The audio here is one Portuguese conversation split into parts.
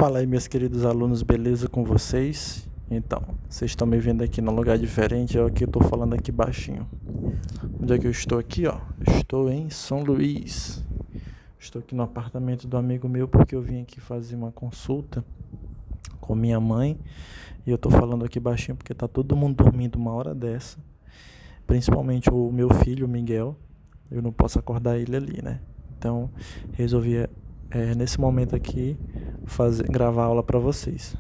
Fala aí, meus queridos alunos, beleza com vocês? Então, vocês estão me vendo aqui num lugar diferente, eu aqui estou falando aqui baixinho. Onde é que eu estou aqui, ó? Estou em São Luís. Estou aqui no apartamento do amigo meu porque eu vim aqui fazer uma consulta com minha mãe. E eu estou falando aqui baixinho porque tá todo mundo dormindo uma hora dessa. Principalmente o meu filho, o Miguel. Eu não posso acordar ele ali, né? Então, resolvi nesse momento aqui gravar aula para vocês.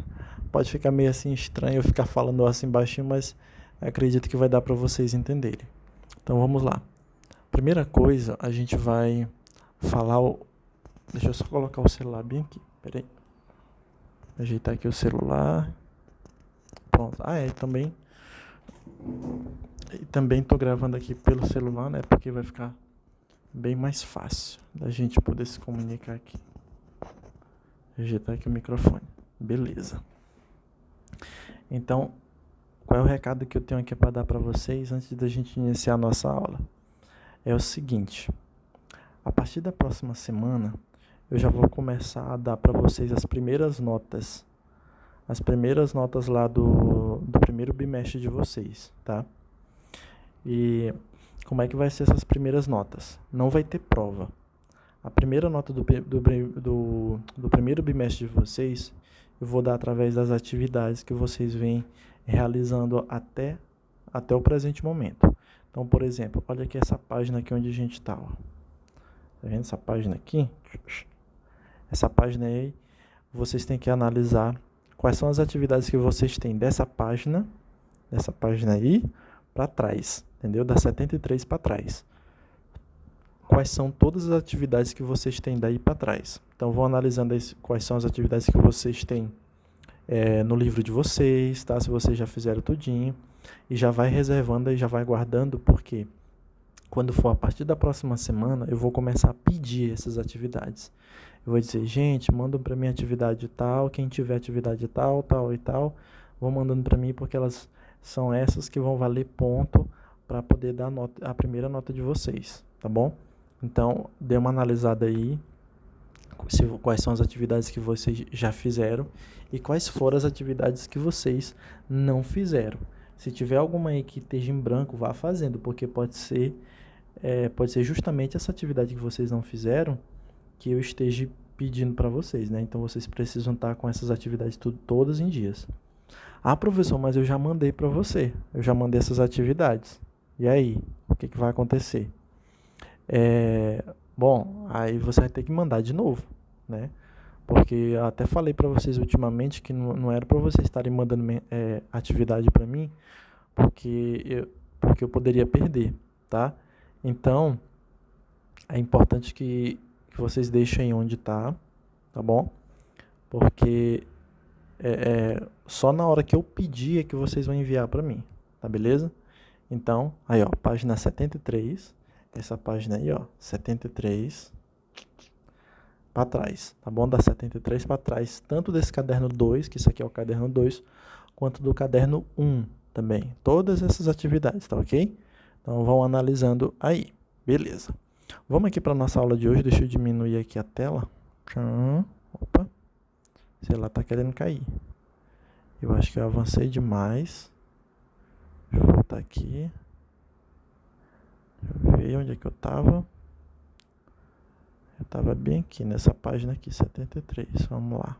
Pode ficar meio assim estranho eu ficar falando assim baixinho, mas acredito que vai dar para vocês entenderem. Então vamos lá. Primeira coisa, a gente vai falar Deixa eu só colocar o celular bem aqui. Pera aí. Ajeitar aqui o celular. Pronto. Também tô gravando aqui pelo celular, né? Porque vai ficar bem mais fácil da gente poder se comunicar aqui. Ajeitar aqui o microfone. Beleza. Então, qual é o recado que eu tenho aqui para dar para vocês antes da gente iniciar a nossa aula? É o seguinte: a partir da próxima semana, eu já vou começar a dar para vocês as primeiras notas. As primeiras notas lá do primeiro bimestre de vocês, tá? E como é que vai ser essas primeiras notas? Não vai ter prova. A primeira nota do primeiro bimestre de vocês, eu vou dar através das atividades que vocês vêm realizando até o presente momento. Então, por exemplo, olha aqui essa página aqui onde a gente está. Tá vendo essa página aqui? Essa página aí, vocês têm que analisar quais são as atividades que vocês têm dessa página aí, para trás, entendeu? Da 73 para trás. Quais são todas as atividades que vocês têm daí para trás. Então, vou analisando quais são as atividades que vocês têm no livro de vocês, tá? Se vocês já fizeram tudinho. E já vai reservando e já vai guardando, porque quando for a partir da próxima semana, eu vou começar a pedir essas atividades. Eu vou dizer, gente, mandam para mim atividade tal, quem tiver atividade tal, tal e tal, vão mandando para mim, porque elas são essas que vão valer ponto para poder dar a primeira nota de vocês, tá bom? Então, dê uma analisada aí, quais são as atividades que vocês já fizeram e quais foram as atividades que vocês não fizeram. Se tiver alguma aí que esteja em branco, vá fazendo, porque pode ser justamente essa atividade que vocês não fizeram que eu esteja pedindo para vocês, né? Então, vocês precisam estar com essas atividades todas em dias. Ah, professor, mas eu já mandei para você. Eu já mandei essas atividades. E aí? O que vai acontecer? Bom, aí você vai ter que mandar de novo, né? Porque eu até falei para vocês ultimamente que não era para vocês estarem mandando atividade para mim, porque eu poderia perder, tá? Então, é importante que vocês deixem onde tá bom? Porque só na hora que eu pedir é que vocês vão enviar para mim, tá beleza? Então, aí ó, página 73, essa página aí ó, 73 para trás, tá bom? Da 73 para trás, tanto desse caderno 2, que isso aqui é o caderno 2, quanto do caderno 1 também. Todas essas atividades, tá ok? Então, vão analisando aí, beleza. Vamos aqui para nossa aula de hoje, deixa eu diminuir aqui a tela. Opa, sei lá, tá querendo cair. Eu acho que eu avancei demais. Deixa eu voltar aqui. Deixa eu ver onde é que eu tava. Eu tava bem aqui, nessa página aqui, 73. Vamos lá.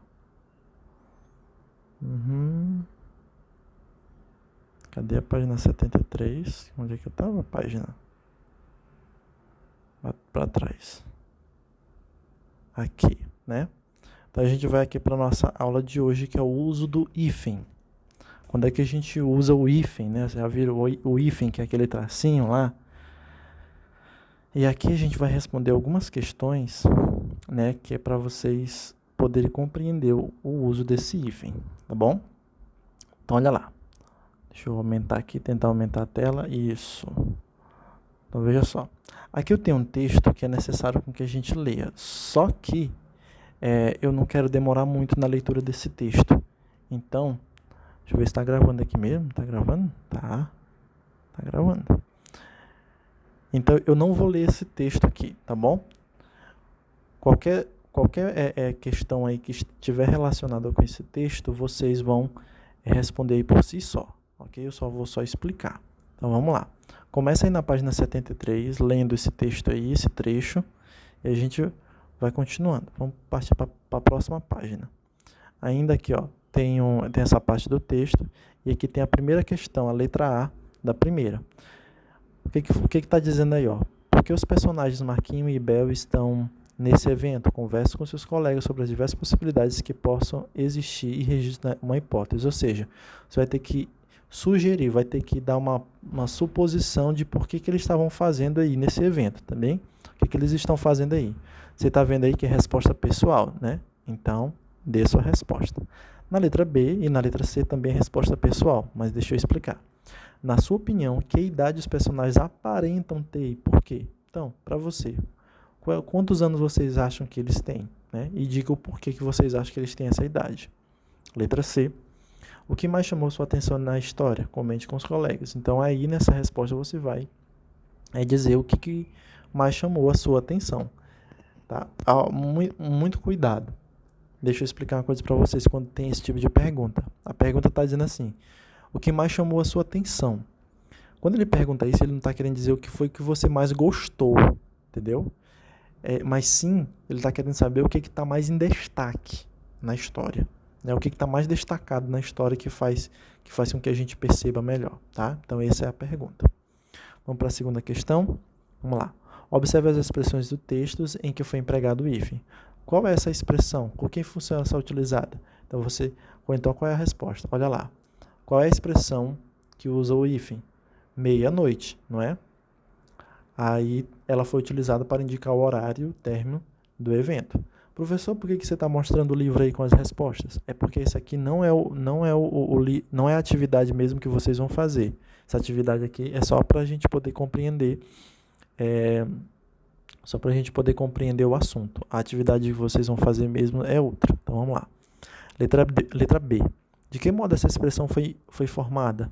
Cadê a página 73? Onde é que eu tava a página? Para trás. Aqui, né? Então a gente vai aqui para nossa aula de hoje, que é o uso do hífen. Quando é que a gente usa o hífen, né? Você já viram o hífen, que é aquele tracinho lá? E aqui a gente vai responder algumas questões, né? Que é para vocês poderem compreender o uso desse hífen, tá bom? Então olha lá. Deixa eu aumentar aqui, tentar aumentar a tela. Isso. Então veja só. Aqui eu tenho um texto que é necessário com que a gente leia. Só que eu não quero demorar muito na leitura desse texto. Então, deixa eu ver se está gravando aqui mesmo. Está gravando? Tá gravando. Então, eu não vou ler esse texto aqui, tá bom? Qualquer qualquer questão aí que estiver relacionada com esse texto, vocês vão responder aí por si só, ok? Eu vou explicar. Então vamos lá. Começa aí na página 73, lendo esse texto aí, esse trecho, e a gente vai continuando. Vamos partir para a próxima página. Ainda aqui, ó, tem essa parte do texto, e aqui tem a primeira questão, a letra A da primeira. O que está dizendo aí, ó? Porque os personagens Marquinhos e Bel estão nesse evento? Converse com seus colegas sobre as diversas possibilidades que possam existir e registrar uma hipótese. Ou seja, você vai ter que sugerir, vai ter que dar uma suposição de por que eles estavam fazendo aí nesse evento, tá bem? O que eles estão fazendo aí? Você está vendo aí que é resposta pessoal, né? Então, dê sua resposta. Na letra B e na letra C também é resposta pessoal, mas deixa eu explicar. Na sua opinião, que idade os personagens aparentam ter e por quê? Então, para você, quantos anos vocês acham que eles têm? Né? E diga o porquê que vocês acham que eles têm essa idade. Letra C. O que mais chamou sua atenção na história? Comente com os colegas. Então, aí nessa resposta você vai dizer o que mais chamou a sua atenção. Tá? Muito cuidado. Deixa eu explicar uma coisa para vocês quando tem esse tipo de pergunta. A pergunta está dizendo assim, o que mais chamou a sua atenção? Quando ele pergunta isso, ele não está querendo dizer o que foi que você mais gostou, entendeu? Mas sim, ele está querendo saber o que está mais em destaque na história. Né? O que está mais destacado na história que faz com que a gente perceba melhor. Tá? Então, essa é a pergunta. Vamos para a segunda questão? Vamos lá. Observe as expressões do texto em que foi empregado o hífen. Qual é essa expressão? Com que função ela está utilizada? Então, qual é a resposta? Olha lá. Qual é a expressão que usa o hífen? Meia-noite, não é? Aí ela foi utilizada para indicar o horário, o término do evento. Professor, por que você está mostrando o livro aí com as respostas? É porque isso aqui não é a atividade mesmo que vocês vão fazer. Essa atividade aqui é só para a gente poder compreender, o assunto. A atividade que vocês vão fazer mesmo é outra. Então vamos lá. Letra B. De que modo essa expressão foi formada?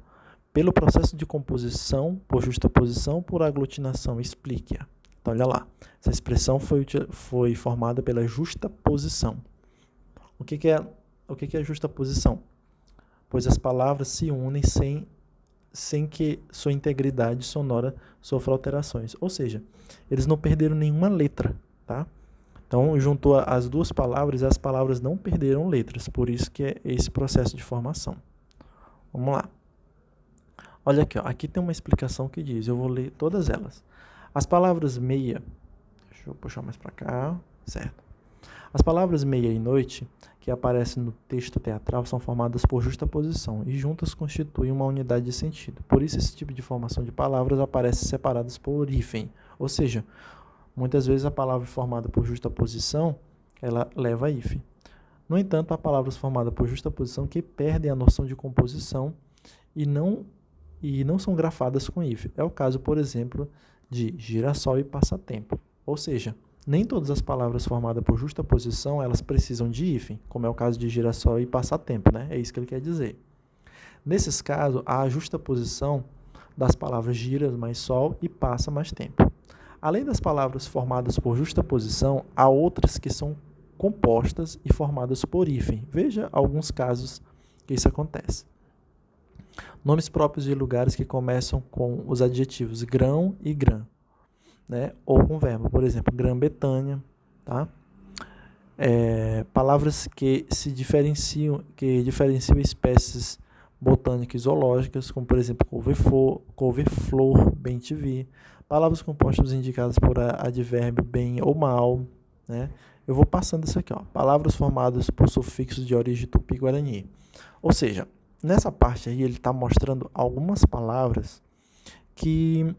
Pelo processo de composição, por justaposição, por aglutinação. Explique-a. Então, olha lá. Essa expressão foi formada pela justaposição. O que é justaposição? Pois as palavras se unem sem que sua integridade sonora sofra alterações. Ou seja, eles não perderam nenhuma letra, tá? Então, juntou as duas palavras e as palavras não perderam letras. Por isso que é esse processo de formação. Vamos lá. Olha aqui, ó. Aqui tem uma explicação que diz, eu vou ler todas elas. As palavras meia, deixa eu puxar mais para cá, certo. As palavras meia e noite, que aparecem no texto teatral, são formadas por justaposição e juntas constituem uma unidade de sentido. Por isso, esse tipo de formação de palavras aparece separadas por hífen, ou seja, muitas vezes a palavra formada por justaposição, ela leva a hífen. No entanto, há palavras formadas por justaposição que perdem a noção de composição e não são grafadas com hífen. É o caso, por exemplo, de girassol e passatempo. Ou seja, nem todas as palavras formadas por justaposição, elas precisam de hífen, como é o caso de girassol e passatempo, né? É isso que ele quer dizer. Nesses casos, há a justaposição das palavras gira mais sol e passa mais tempo. Além das palavras formadas por justaposição, há outras que são compostas e formadas por hífen. Veja alguns casos que isso acontece. Nomes próprios de lugares que começam com os adjetivos grão e grã, né? Ou com verbo, por exemplo, Grã-Bretanha, tá? Palavras que diferenciam espécies botânicas e zoológicas, como por exemplo couve-flor, bem-te-vi. Palavras compostas indicadas por advérbio bem ou mal, né? Eu vou passando isso aqui, ó. Palavras formadas por sufixos de origem tupi-guarani. Ou seja, nessa parte aí ele está mostrando algumas palavras que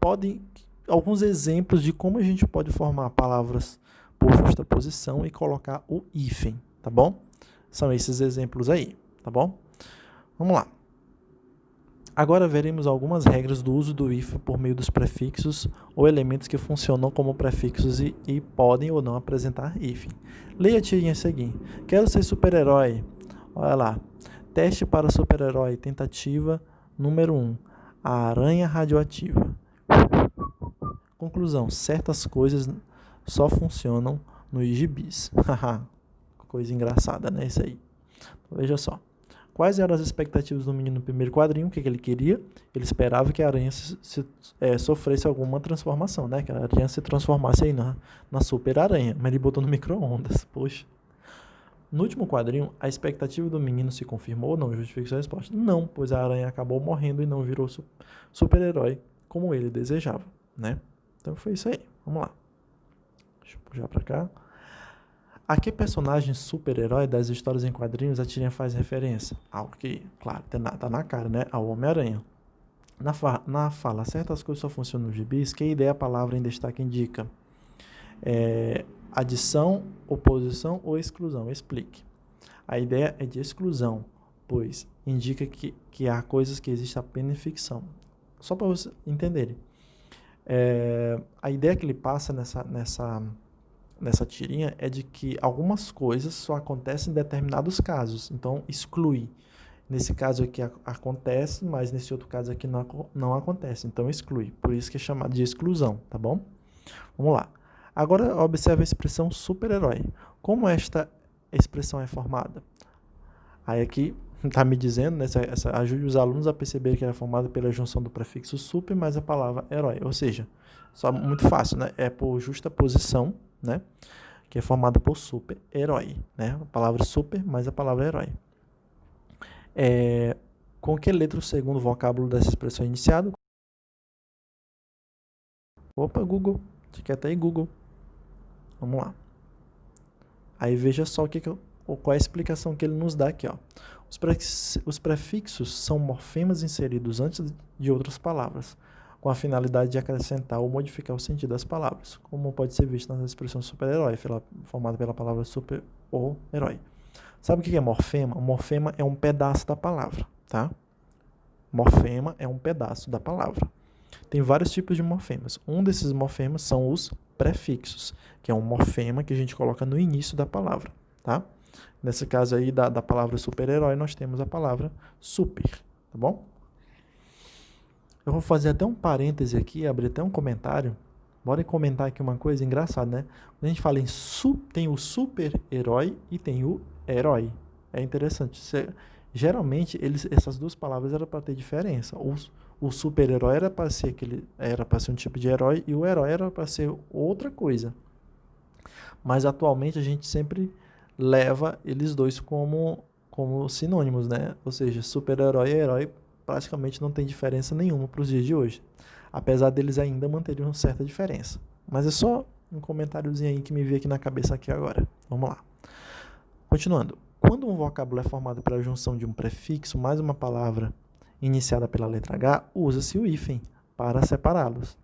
podem, alguns exemplos de como a gente pode formar palavras por justaposição e colocar o hífen, tá bom? São esses exemplos aí, tá bom? Vamos lá. Agora veremos algumas regras do uso do hífen por meio dos prefixos ou elementos que funcionam como prefixos e podem ou não apresentar hífen. Leia a tirinha a seguir. Quero ser super-herói. Olha lá. Teste para super-herói. Tentativa número 1. A aranha radioativa. Conclusão. Certas coisas só funcionam nos gibis. Coisa engraçada, né? Isso aí. Então, veja só. Quais eram as expectativas do menino no primeiro quadrinho? O que ele queria? Ele esperava que a aranha sofresse alguma transformação, né? Que a aranha se transformasse aí na super aranha. Mas ele botou no micro-ondas. Poxa. No último quadrinho, a expectativa do menino se confirmou ou não? Justifique sua resposta. Não, pois a aranha acabou morrendo e não virou super-herói como ele desejava, né? Então foi isso aí. Vamos lá. Deixa eu puxar pra cá. A que personagem super-herói das histórias em quadrinhos a tirinha faz referência? Algo que, claro, tá na cara, né? Ao Homem-Aranha. Na fala, certas coisas só funcionam nos gibis, que ideia a palavra em destaque indica? Adição, oposição ou exclusão? Explique. A ideia é de exclusão, pois indica que há coisas que existem apenas em ficção. Só para vocês entenderem. A ideia que ele passa nessa tirinha é de que algumas coisas só acontecem em determinados casos. Então, exclui. Nesse caso aqui acontece, mas nesse outro caso aqui não acontece. Então, exclui. Por isso que é chamado de exclusão, tá bom? Vamos lá. Agora, observe a expressão super-herói. Como esta expressão é formada? Aí aqui está me dizendo, né, ajude os alunos a perceber que ela é formada pela junção do prefixo super mais a palavra herói. Ou seja, só muito fácil, né? É por justaposição, né? Que é formada por super-herói, né? A palavra super mais a palavra herói. Com que letra o segundo vocábulo dessa expressão é iniciado? Opa, Google. Você quer até aí, Google. Vamos lá. Aí veja só qual é a explicação que ele nos dá aqui, ó. Os prefixos são morfemas inseridos antes de outras palavras, com a finalidade de acrescentar ou modificar o sentido das palavras, como pode ser visto na expressão super-herói, formada pela palavra super ou herói. Sabe o que é morfema? O morfema é um pedaço da palavra, tá? Morfema é um pedaço da palavra. Tem vários tipos de morfemas. Um desses morfemas são os prefixos, que é um morfema que a gente coloca no início da palavra, tá? Nesse caso aí da palavra super-herói, nós temos a palavra super, tá bom? Eu vou fazer até um parêntese aqui, abrir até um comentário. Bora comentar aqui uma coisa engraçada, né? Quando a gente fala em tem o super-herói e tem o herói. É interessante. Geralmente, essas duas palavras eram para ter diferença. O super-herói era para ser um tipo de herói e o herói era para ser outra coisa. Mas atualmente a gente sempre leva eles dois como sinônimos, né? Ou seja, super-herói e herói praticamente não tem diferença nenhuma para os dias de hoje. Apesar deles ainda manterem uma certa diferença. Mas é só um comentáriozinho aí que me veio aqui na cabeça aqui agora. Vamos lá. Continuando. Quando um vocábulo é formado pela junção de um prefixo mais uma palavra iniciada pela letra H, usa-se o hífen para separá-los.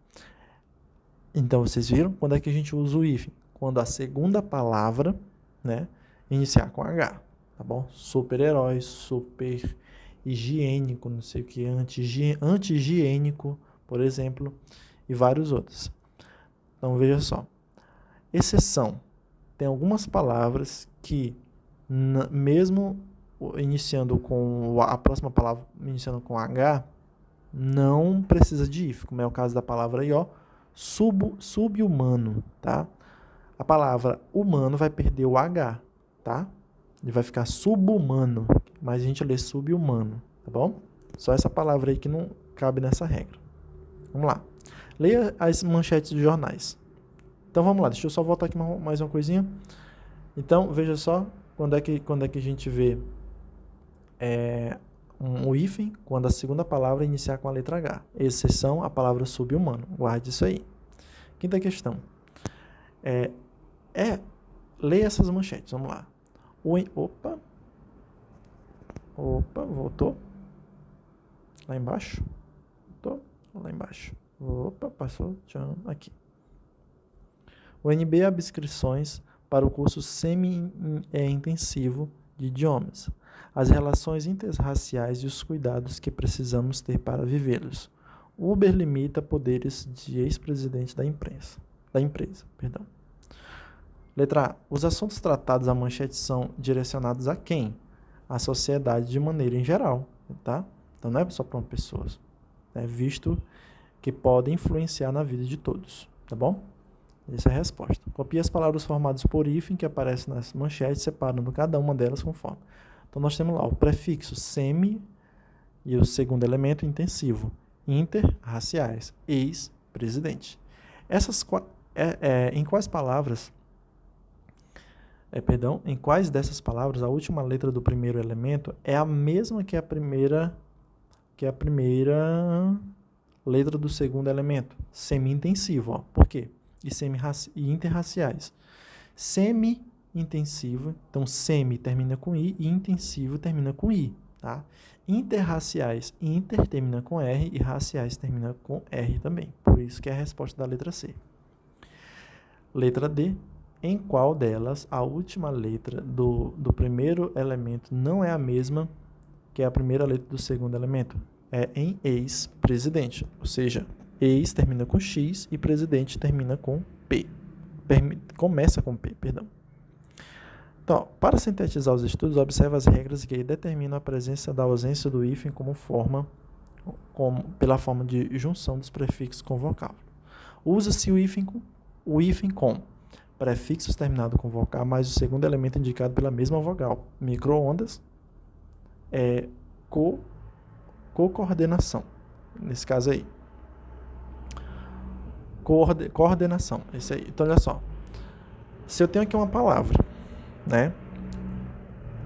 Então, vocês viram? Quando é que a gente usa o hífen? Quando a segunda palavra, né, iniciar com H, tá bom? Super-herói, super higiênico, não sei o que, anti-higiênico, por exemplo, e vários outros. Então, veja só. Exceção. Tem algumas palavras que, mesmo iniciando com a próxima palavra, iniciando com H, não precisa de hífen, como é o caso da palavra aí, ó, sub-humano, tá? A palavra humano vai perder o H, tá? Ele vai ficar subhumano, mas a gente lê sub-humano, tá bom? Só essa palavra aí que não cabe nessa regra. Vamos lá. Leia as manchetes dos jornais. Então vamos lá, deixa eu só voltar aqui mais uma coisinha. Então, veja só, quando é que a gente vê um hífen, quando a segunda palavra iniciar com a letra H. Exceção a palavra sub-humano. Guarde isso aí. Quinta questão. Leia essas manchetes, vamos lá. Opa, voltou. Lá embaixo. Voltou, lá embaixo. Opa, passou, tchau, aqui. O NB abre inscrições para o curso semi-intensivo de idiomas. As relações interraciais e os cuidados que precisamos ter para vivê-los. O Uber limita poderes de ex-presidente da empresa. Letra A. Os assuntos tratados à manchete são direcionados a quem? À sociedade de maneira em geral, tá? Então não é só para uma pessoa, visto que podem influenciar na vida de todos, tá bom? Essa é a resposta. Copie as palavras formadas por hífen que aparecem nas manchetes, separando cada uma delas conforme. Então, nós temos lá o prefixo semi e o segundo elemento intensivo. Interraciais. Ex-presidente. Em quais palavras... em quais dessas palavras a última letra do primeiro elemento é a mesma que a primeira letra do segundo elemento? Semi-intensivo, ó. Por quê? E interraciais. Semi-intensivo, então semi termina com I e intensivo termina com I, tá? Interraciais, inter termina com R e raciais termina com R também. Por isso que é a resposta da letra C. Letra D. Em qual delas a última letra do primeiro elemento não é a mesma que a primeira letra do segundo elemento? É em ex-presidente, ou seja, ex termina com X e presidente termina com P. Começa com P, perdão. Então, para sintetizar os estudos, observe as regras que determinam a presença da ausência do hífen pela forma de junção dos prefixos com vocal. Usa-se o hífen com prefixos terminados com vogal mais o segundo elemento indicado pela mesma vogal. Micro-ondas, coordenação. Nesse caso aí. Coordenação. Esse aí. Então, olha só. Se eu tenho aqui uma palavra, né?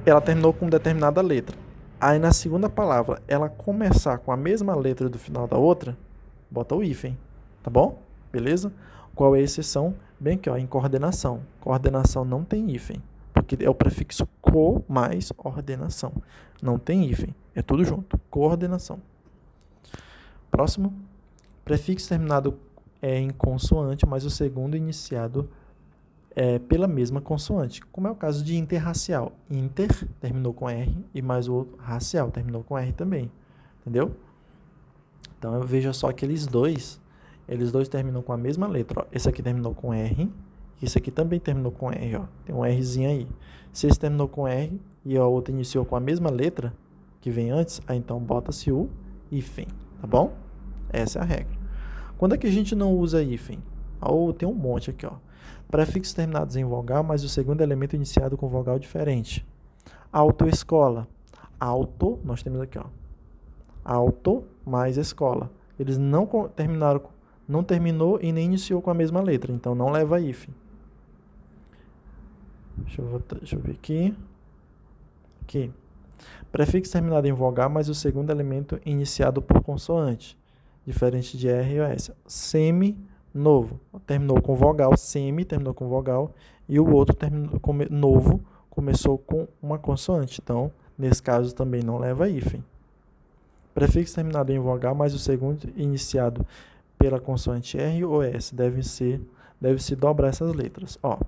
Ela terminou com determinada letra. Aí, na segunda palavra, ela começar com a mesma letra do final da outra, bota o hífen. Tá bom? Beleza? Qual é a exceção? Bem aqui, ó, em coordenação. Coordenação não tem hífen, porque é o prefixo co mais ordenação. Não tem hífen. É tudo junto. Coordenação. Próximo. Prefixo terminado em consoante, mas o segundo iniciado pela mesma consoante. Como é o caso de interracial. Inter terminou com R e mais o outro racial terminou com R também. Entendeu? Então, veja só que eles dois terminam com a mesma letra. Ó. Esse aqui terminou com R. Esse aqui também terminou com R. Ó. Tem um Rzinho aí. Se esse terminou com R e a outra iniciou com a mesma letra que vem antes, aí então bota-se o hífen. Tá bom? Essa é a regra. Quando é que a gente não usa hífen? Tem um monte aqui. Ó. Prefixos terminados em vogal, mas o segundo elemento iniciado com vogal diferente. Autoescola. Auto, nós temos aqui. Ó. Auto mais escola. Eles não terminou e nem iniciou com a mesma letra, então não leva hífen. Deixa eu ver aqui. Aqui. Prefixo terminado em vogal, mas o segundo elemento iniciado por consoante, diferente de R e S. Semi-novo. Terminou com vogal, semi terminou com vogal, e o outro novo começou com uma consoante. Então, nesse caso, também não leva hífen. Prefixo terminado em vogal, mas o segundo iniciado pela consoante R ou S. Deve-se dobrar essas letras. Ó.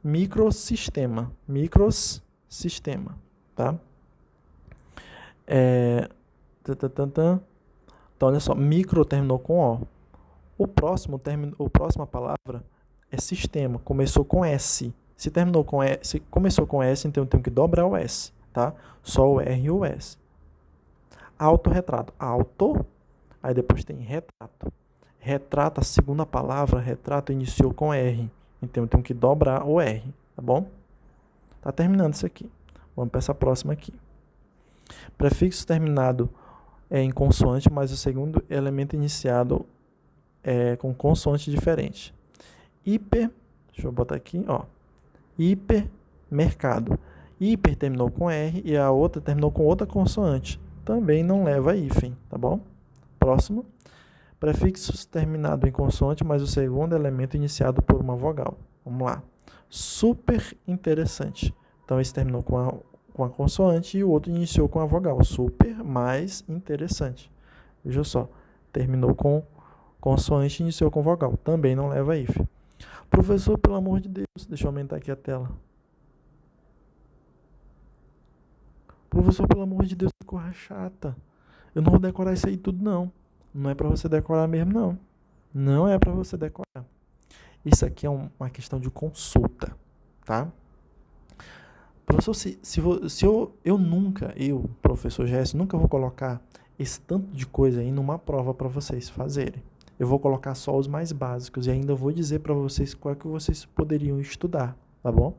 Microsistema. Microsistema. Tá? Então, olha só. Micro terminou com O. A próxima palavra é sistema. Começou com S. Se começou com S, então eu tenho que dobrar o S. Tá? Só o R e o S. Autorretrato. Auto, aí depois tem retrato. Retrato, a segunda palavra, retrato, iniciou com R. Então eu tenho que dobrar o R, tá bom? Tá terminando isso aqui. Vamos para essa próxima aqui. Prefixo terminado em consoante, mas o segundo elemento iniciado com consoante diferente. Deixa eu botar aqui, ó. Hipermercado. Hiper terminou com R e a outra terminou com outra consoante. Também não leva hífen, tá bom? Próximo. Prefixos terminado em consoante, mas o segundo elemento iniciado por uma vogal. Vamos lá. Super interessante. Então, esse terminou com a consoante e o outro iniciou com a vogal. Super mais interessante. Veja só. Terminou com consoante e iniciou com vogal. Também não leva hífen. Professor, pelo amor de Deus. Deixa eu aumentar aqui a tela. Professor, pelo amor de Deus, que coisa chata. Eu não vou decorar isso aí tudo, não. Não é para você decorar mesmo, não. Não é para você decorar. Isso aqui é uma questão de consulta, tá? Professor, professor Gerson, nunca vou colocar esse tanto de coisa aí numa prova para vocês fazerem. eu vou colocar só os mais básicos e ainda vou dizer para vocês qual é que vocês poderiam estudar, tá bom?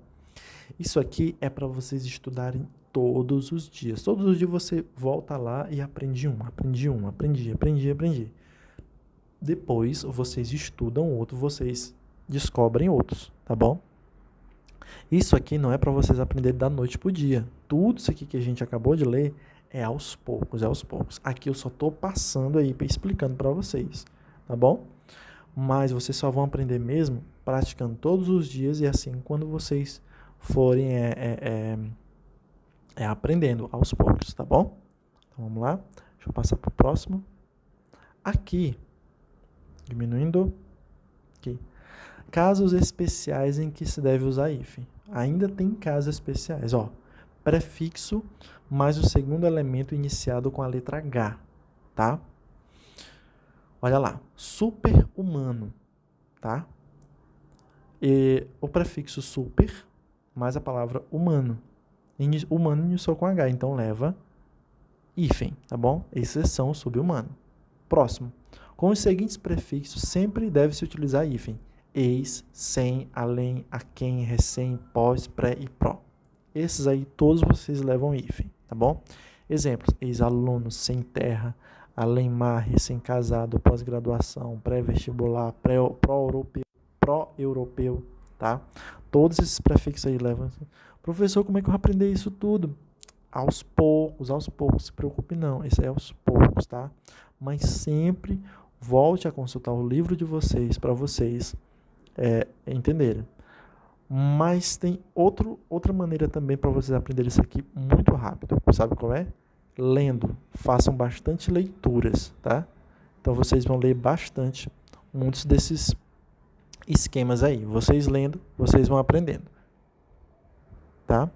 Isso aqui é para vocês estudarem todos os dias. Todos os dias você volta lá e aprendi. Depois vocês estudam outro, vocês descobrem outros, tá bom? Isso aqui não é para vocês aprenderem da noite pro dia. Tudo isso aqui que a gente acabou de ler é aos poucos, é aos poucos. Aqui eu só tô passando aí, explicando para vocês, tá bom? Mas vocês só vão aprender mesmo praticando todos os dias e assim quando vocês forem aprendendo aos poucos, tá bom? Então vamos lá, deixa eu passar para o próximo. Aqui, diminuindo, aqui. Casos especiais em que se deve usar hífen. Ainda tem casos especiais, ó. Prefixo mais o segundo elemento iniciado com a letra H, tá? Olha lá, super-humano, tá? E o prefixo super mais a palavra humano. Humano iniciou com H, então leva hífen, tá bom? Exceção subhumano. Próximo. Com os seguintes prefixos sempre deve-se utilizar hífen. Ex, sem, além, a quem, recém, pós, pré e pró. Esses aí todos vocês levam hífen, tá bom? Exemplos: ex-aluno, sem terra, além-mar, recém-casado, pós-graduação, pré-vestibular, pró-europeu, tá? Todos esses prefixos aí levam. Professor, como é que eu vou aprender isso tudo? Aos poucos, se preocupe não, isso é aos poucos, tá? Mas sempre volte a consultar o livro de vocês para vocês entenderem. Mas tem outra maneira também para vocês aprenderem isso aqui muito rápido. Sabe qual é? Lendo. Façam bastante leituras, tá? Então vocês vão ler bastante muitos desses esquemas aí. Vocês lendo, vocês vão aprendendo. Tá?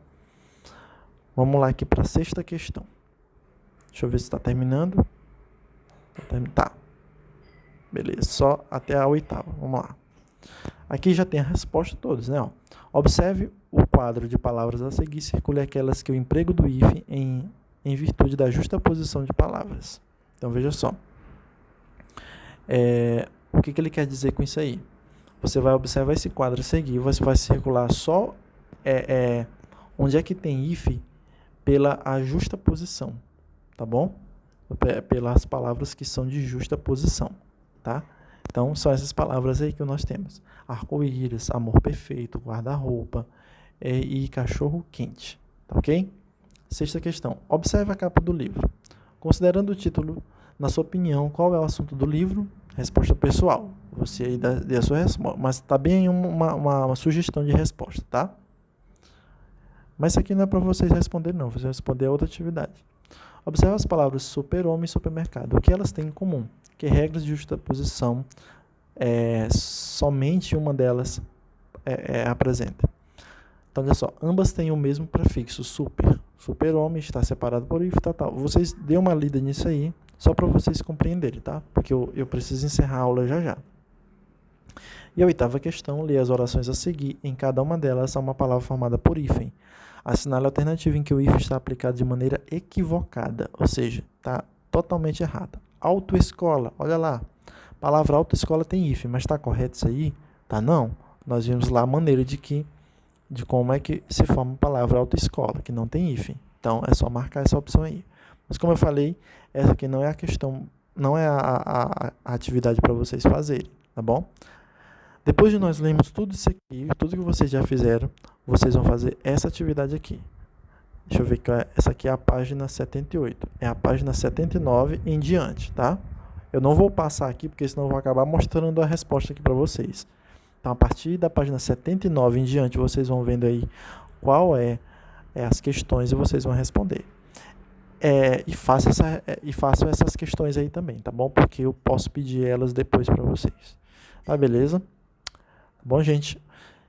Vamos lá aqui para a sexta questão. Deixa eu ver se está terminando. Tá. Beleza, só até a oitava. Vamos lá. Aqui já tem a resposta todas, né? Ó. Observe o quadro de palavras a seguir, circule aquelas que o emprego do hífen em virtude da justa posição de palavras. Então, veja só. O que ele quer dizer com isso aí? Você vai observar esse quadro a seguir, você vai circular só onde é que tem hífen pela a justa posição, tá bom? Pelas palavras que são de justa posição, tá? Então, são essas palavras aí que nós temos. Arco-íris, amor perfeito, guarda-roupa e cachorro quente, tá ok? Sexta questão. Observe a capa do livro. Considerando o título, na sua opinião, qual é o assunto do livro? Resposta pessoal. Você aí dê a sua resposta, mas está bem uma sugestão de resposta, tá? Mas isso aqui não é para vocês responderem, não. Você vai responder a outra atividade. Observe as palavras super-homem e supermercado. O que elas têm em comum? Que regras de justaposição somente uma delas apresenta. Então, olha só. Ambas têm o mesmo prefixo, super. Super-homem está separado por hífen, tal. Vocês dêem uma lida nisso aí, só para vocês compreenderem, tá? Porque eu preciso encerrar a aula já. E a oitava questão, lê as orações a seguir. Em cada uma delas há uma palavra formada por hífen. Assinale a alternativa em que o hífen está aplicado de maneira equivocada, ou seja, está totalmente errada. Autoescola, olha lá. A palavra autoescola tem hífen, mas está correto isso aí? Tá não. Nós vimos lá a maneira de como é que se forma a palavra autoescola, que não tem hífen. Então, é só marcar essa opção aí. Mas como eu falei, essa aqui não é a questão, não é a atividade para vocês fazerem, tá bom? Depois de nós lermos tudo isso aqui, tudo que vocês já fizeram, vocês vão fazer essa atividade aqui. Deixa eu ver que essa aqui é a página 78. É a página 79 em diante, tá? Eu não vou passar aqui, porque senão eu vou acabar mostrando a resposta aqui para vocês. Então, a partir da página 79 em diante, vocês vão vendo aí qual as questões e vocês vão responder. E façam essas questões aí também, tá bom? Porque eu posso pedir elas depois para vocês. Tá, beleza? Tá bom, gente?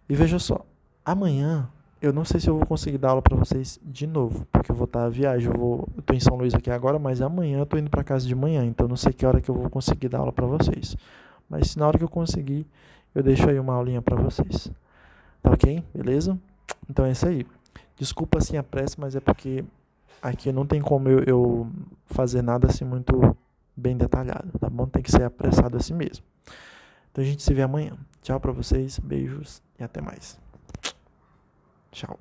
E veja só, amanhã eu não sei se eu vou conseguir dar aula para vocês de novo, porque eu vou estar à viagem, eu tô em São Luís aqui agora, mas amanhã eu tô indo para casa de manhã, então não sei que hora que eu vou conseguir dar aula para vocês. Mas se na hora que eu conseguir, eu deixo aí uma aulinha para vocês. Tá ok? Beleza? Então é isso aí. Desculpa assim a pressa, mas é porque aqui não tem como eu fazer nada assim muito bem detalhado, tá bom? Tem que ser apressado assim mesmo. Então a gente se vê amanhã. Tchau pra vocês, beijos e até mais. Tchau.